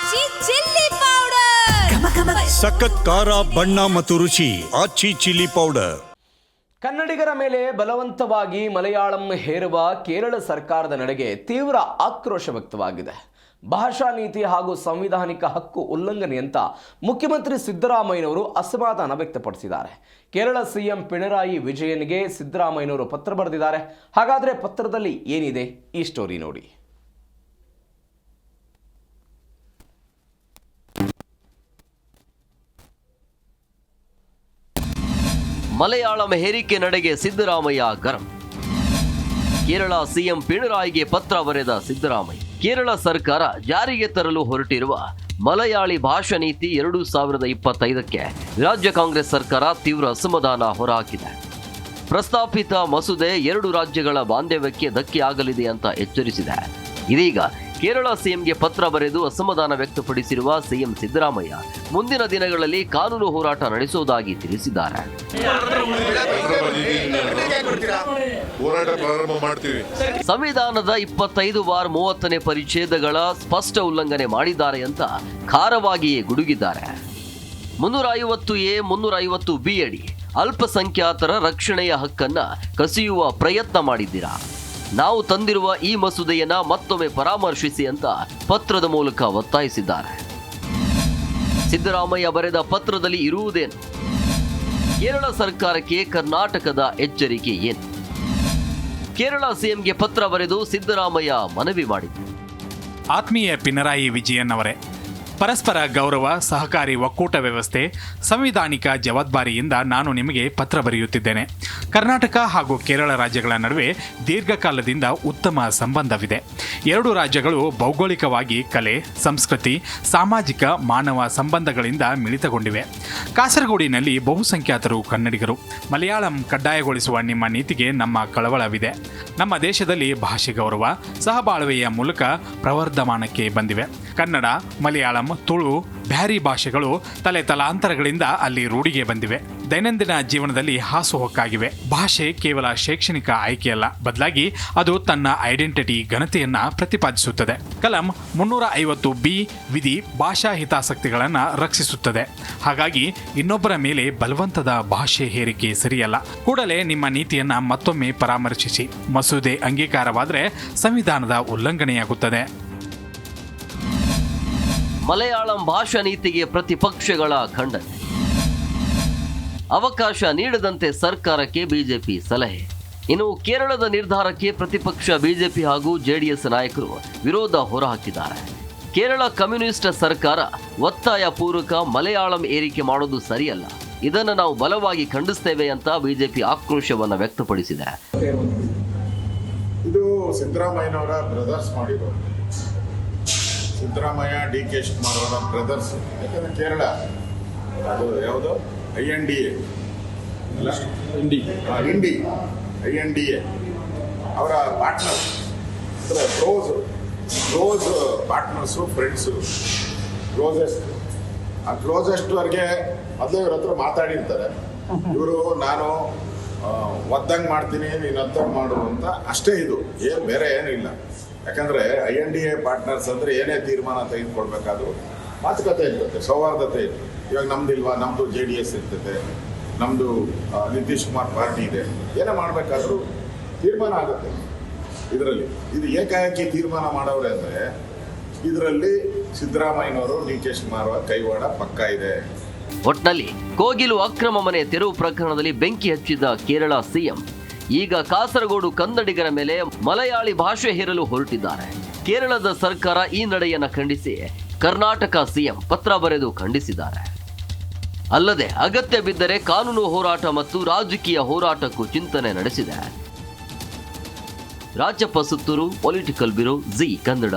ಆಚಿ chilli powder. ಸಖತ್ ಖಾರ ಬಣ್ಣ ಮತ್ತು ರುಚಿ ಆಚಿ ಚಿಲ್ಲಿ ಪೌಡರ್. ಕನ್ನಡಿಗರ ಮೇಲೆ ಬಲವಂತವಾಗಿ ಮಲಯಾಳಂ ಹೇರುವ ಕೇರಳ ಸರ್ಕಾರದ ನಡೆಗೆ ತೀವ್ರ ಆಕ್ರೋಶ ವ್ಯಕ್ತವಾಗಿದೆ. ಭಾಷಾ ನೀತಿ ಹಾಗೂ ಸಂವಿಧಾನಿಕ ಹಕ್ಕು ಉಲ್ಲಂಘನೆಯಂತ ಮುಖ್ಯಮಂತ್ರಿ ಸಿದ್ದರಾಮಯ್ಯನವರು ಅಸಮಾಧಾನ ವ್ಯಕ್ತಪಡಿಸಿದ್ದಾರೆ. ಕೇರಳ ಸಿಎಂ ಪಿಣರಾಯಿ ವಿಜಯನ್ಗೆ ಸಿದ್ದರಾಮಯ್ಯನವರು ಪತ್ರ ಬರೆದಿದ್ದಾರೆ. ಹಾಗಾದರೆ ಪತ್ರದಲ್ಲಿ ಏನಿದೆ ಈ ಸ್ಟೋರಿ ನೋಡಿ. ಮಲಯಾಳಂ ಹೇರಿಕೆ ನಡೆಗೆ ಸಿದ್ದರಾಮಯ್ಯ ಗರಂ. ಕೇರಳ ಸಿಎಂ ಪಿಣರಾಯಿಗೆ ಪತ್ರ ಬರೆದ ಸಿದ್ದರಾಮಯ್ಯ, ಕೇರಳ ಸರ್ಕಾರ ಜಾರಿಗೆ ತರಲು ಹೊರಟಿರುವ ಮಲಯಾಳಿ ಭಾಷಾ ನೀತಿ 2025ಕ್ಕೆ ರಾಜ್ಯ ಕಾಂಗ್ರೆಸ್ ಸರ್ಕಾರ ತೀವ್ರ ಅಸಮಾಧಾನ ಹೊರಹಾಕಿದೆ. ಪ್ರಸ್ತಾಪಿತ ಮಸೂದೆ 2 ರಾಜ್ಯಗಳ ಬಾಂಧವ್ಯಕ್ಕೆ ಧಕ್ಕೆಯಾಗಲಿದೆ ಅಂತ ಎಚ್ಚರಿಸಿದೆ. ಇದೀಗ ಕೇರಳ ಸಿಎಂಗೆ ಪತ್ರ ಬರೆದು ಅಸಮಾಧಾನ ವ್ಯಕ್ತಪಡಿಸಿರುವ ಸಿಎಂ ಸಿದ್ದರಾಮಯ್ಯ ಮುಂದಿನ ದಿನಗಳಲ್ಲಿ ಕಾನೂನು ಹೋರಾಟ ನಡೆಸುವುದಾಗಿ ತಿಳಿಸಿದ್ದಾರೆ. ಸಂವಿಧಾನದ 25/30ನೇ ಪರಿಚ್ಛೇದಗಳ ಸ್ಪಷ್ಟ ಉಲ್ಲಂಘನೆ ಮಾಡಿದ್ದಾರೆ ಅಂತ ಖಾರವಾಗಿಯೇ ಗುಡುಗಿದ್ದಾರೆ. 350A 350B ಅಡಿ ಅಲ್ಪಸಂಖ್ಯಾತರ ರಕ್ಷಣೆಯ ಹಕ್ಕನ್ನ ಕಸಿಯುವ ಪ್ರಯತ್ನ ಮಾಡಿದ್ದೀರಾ. ನಾವು ತಂದಿರುವ ಈ ಮಸೂದೆಯನ್ನ ಮತ್ತೊಮ್ಮೆ ಪರಾಮರ್ಶಿಸಿ ಅಂತ ಪತ್ರದ ಮೂಲಕ ಒತ್ತಾಯಿಸಿದ್ದಾರೆ. ಸಿದ್ದರಾಮಯ್ಯ ಬರೆದ ಪತ್ರದಲ್ಲಿ ಇರುವುದೇನು? ಕೇರಳ ಸರ್ಕಾರಕ್ಕೆ ಕರ್ನಾಟಕದ ಎಚ್ಚರಿಕೆ ಏನು? ಕೇರಳ ಸಿಎಂಗೆ ಪತ್ರ ಬರೆದು ಸಿದ್ದರಾಮಯ್ಯ ಮನವಿ ಮಾಡಿದರು. ಆತ್ಮೀಯ ಪಿಣರಾಯಿ ವಿಜಯನ್ ಅವರೇ, ಪರಸ್ಪರ ಗೌರವ, ಸಹಕಾರಿ ಒಕ್ಕೂಟ ವ್ಯವಸ್ಥೆ, ಸಂವಿಧಾನಿಕ ಜವಾಬ್ದಾರಿಯಿಂದ ನಾನು ನಿಮಗೆ ಪತ್ರ ಬರೆಯುತ್ತಿದ್ದೇನೆ. ಕರ್ನಾಟಕ ಹಾಗೂ ಕೇರಳ ರಾಜ್ಯಗಳ ನಡುವೆ ದೀರ್ಘಕಾಲದಿಂದ ಉತ್ತಮ ಸಂಬಂಧವಿದೆ. 2 ರಾಜ್ಯಗಳು ಭೌಗೋಳಿಕವಾಗಿ ಕಲೆ, ಸಂಸ್ಕೃತಿ, ಸಾಮಾಜಿಕ, ಮಾನವ ಸಂಬಂಧಗಳಿಂದ ಮಿಳಿತಗೊಂಡಿವೆ. ಕಾಸರಗೋಡಿನಲ್ಲಿ ಬಹುಸಂಖ್ಯಾತರು ಕನ್ನಡಿಗರು. ಮಲಯಾಳಂ ಕಡ್ಡಾಯಗೊಳಿಸುವ ನಿಮ್ಮ ನೀತಿಗೆ ನಮ್ಮ ಕಳವಳವಿದೆ. ನಮ್ಮ ದೇಶದಲ್ಲಿ ಭಾಷೆ ಗೌರವ, ಸಹಬಾಳ್ವೆಯ ಮೂಲಕ ಪ್ರವರ್ಧಮಾನಕ್ಕೆ ಬಂದಿವೆ. ಕನ್ನಡ, ಮಲಯಾಳಂ, ತುಳು, ಬ್ಯಾರಿ ಭಾಷೆಗಳು ತಲಾಂತರಗಳಿಂದ ಅಲ್ಲಿ ರೂಢಿಗೆ ಬಂದಿವೆ. ದೈನಂದಿನ ಜೀವನದಲ್ಲಿ ಹಾಸುಹೊಕ್ಕಾಗಿವೆ. ಭಾಷೆ ಕೇವಲ ಶೈಕ್ಷಣಿಕ ಆಯ್ಕೆಯಲ್ಲ, ಬದಲಾಗಿ ಅದು ತನ್ನ ಐಡೆಂಟಿಟಿ, ಘನತೆಯನ್ನ ಪ್ರತಿಪಾದಿಸುತ್ತದೆ. ಕಲಂ 350B ವಿಧಿ ಭಾಷಾ ಹಿತಾಸಕ್ತಿಗಳನ್ನು ರಕ್ಷಿಸುತ್ತದೆ. ಹಾಗಾಗಿ ಇನ್ನೊಬ್ಬರ ಮೇಲೆ ಬಲವಂತದ ಭಾಷೆ ಹೇರಿಕೆ ಸರಿಯಲ್ಲ. ಕೂಡಲೇ ನಿಮ್ಮ ನೀತಿಯನ್ನ ಮತ್ತೊಮ್ಮೆ ಪರಾಮರ್ಶಿಸಿ. ಮಸೂದೆ ಅಂಗೀಕಾರವಾದರೆ ಸಂವಿಧಾನದ ಉಲ್ಲಂಘನೆಯಾಗುತ್ತದೆ. ಮಲಯಾಳಂ ಭಾಷಾ ನೀತಿಗೆ ಪ್ರತಿಪಕ್ಷಗಳ ಖಂಡನೆ. ಅವಕಾಶ ನೀಡದಂತೆ ಸರ್ಕಾರಕ್ಕೆ ಬಿಜೆಪಿ ಸಲಹೆ. ಇನ್ನು ಕೇರಳದ ನಿರ್ಧಾರಕ್ಕೆ ಪ್ರತಿಪಕ್ಷ ಬಿಜೆಪಿ ಹಾಗೂ ಜೆಡಿಎಸ್ ನಾಯಕರು ವಿರೋಧ ಹೊರಹಾಕಿದ್ದಾರೆ. ಕೇರಳ ಕಮ್ಯುನಿಸ್ಟ್ ಸರ್ಕಾರ ಒತ್ತಾಯ ಪೂರ್ವಕ ಮಲಯಾಳಂ ಏರಿಕೆ ಮಾಡೋದು ಸರಿಯಲ್ಲ, ಇದನ್ನು ನಾವು ಬಲವಾಗಿ ಖಂಡಿಸ್ತೇವೆ ಅಂತ ಬಿಜೆಪಿ ಆಕ್ರೋಶವನ್ನು ವ್ಯಕ್ತಪಡಿಸಿದೆ. ಇದು ಸಿದ್ದರಾಮಯ್ಯನವರ ಬ್ರದರ್ಸ್ ಮಾಡಿರೋದು. ಸಿದ್ದರಾಮಯ್ಯ, DK ಶಿವಕುಮಾರ್ ಅವರ ಬ್ರದರ್ಸ್. ಯಾಕಂದರೆ ಕೇರಳ ಅದು ಯಾವುದು INDA ಅವರ ಪಾರ್ಟ್ನರ್, ಕ್ಲೋಸ್ ಪಾರ್ಟ್ನರ್ಸು, ಫ್ರೆಂಡ್ಸು, ಕ್ಲೋಸೆಸ್ಟ್ವರೆಗೆ ಮೊದಲೇ ಇವ್ರ ಹತ್ರ ಮಾತಾಡಿರ್ತಾರೆ. ಇವರು ನಾನು ಒದ್ದಂಗೆ ಮಾಡ್ತೀನಿ, ನೀನು ಒದ್ದಂಗೆ ಮಾಡು ಅಂತ ಅಷ್ಟೇ. ಇದು ಏನು ಬೇರೆ ಏನೂ ಇಲ್ಲ. ಯಾಕಂದರೆ INDA ಪಾರ್ಟ್ನರ್ಸ್ ಅಂದರೆ ಏನೇ ತೀರ್ಮಾನ ತೆಗೆದುಕೊಳ್ಬೇಕಾದ್ರೂ ಮಾತುಕತೆ ಇರ್ತದೆ, ಸೌಹಾರ್ದತೆ ಇರ್ತದೆ. ಇವಾಗ ನಮ್ದಿಲ್ವಾ, ನಮ್ಮದು JDS ಇರ್ತದೆ, ನಮ್ಮದು ನಿತೀಶ್ ಕುಮಾರ್ ಪಾರ್ಟಿ ಇದೆ. ಏನೇ ಮಾಡಬೇಕಾದ್ರೂ ತೀರ್ಮಾನ ಆಗುತ್ತೆ ಇದರಲ್ಲಿ. ಇದು ಏಕಾಏಕಿ ತೀರ್ಮಾನ ಮಾಡೋರೆ ಅಂದರೆ ಇದರಲ್ಲಿ ಸಿದ್ದರಾಮಯ್ಯನವರು, DK ಶಿವಕುಮಾರ್ ಕೈವಾಡ ಪಕ್ಕ ಇದೆ. ಒಟ್ನಲ್ಲಿ ಕೋಗಿಲು ಅಕ್ರಮ ಮನೆ ತೆರವು ಪ್ರಕರಣದಲ್ಲಿ ಬೆಂಕಿ ಹಚ್ಚಿದ ಕೇರಳ ಸಿಎಂ ಈಗ ಕಾಸರಗೋಡು ಕನ್ನಡಿಗರ ಮೇಲೆ ಮಲಯಾಳಿ ಭಾಷೆ ಹೇರಲು ಹೊರಟಿದ್ದಾರೆ. ಕೇರಳದ ಸರ್ಕಾರ ಈ ನಡೆಯನ್ನ ಖಂಡಿಸಿ ಕರ್ನಾಟಕ ಸಿಎಂ ಪತ್ರ ಬರೆದು ಖಂಡಿಸಿದ್ದಾರೆ. ಅಲ್ಲದೆ ಅಗತ್ಯ ಬಿದ್ದರೆ ಕಾನೂನು ಹೋರಾಟ ಮತ್ತು ರಾಜಕೀಯ ಹೋರಾಟಕ್ಕೂ ಚಿಂತನೆ ನಡೆಸಿದೆ. Rajappa Suttur, political bureau, G Kannada.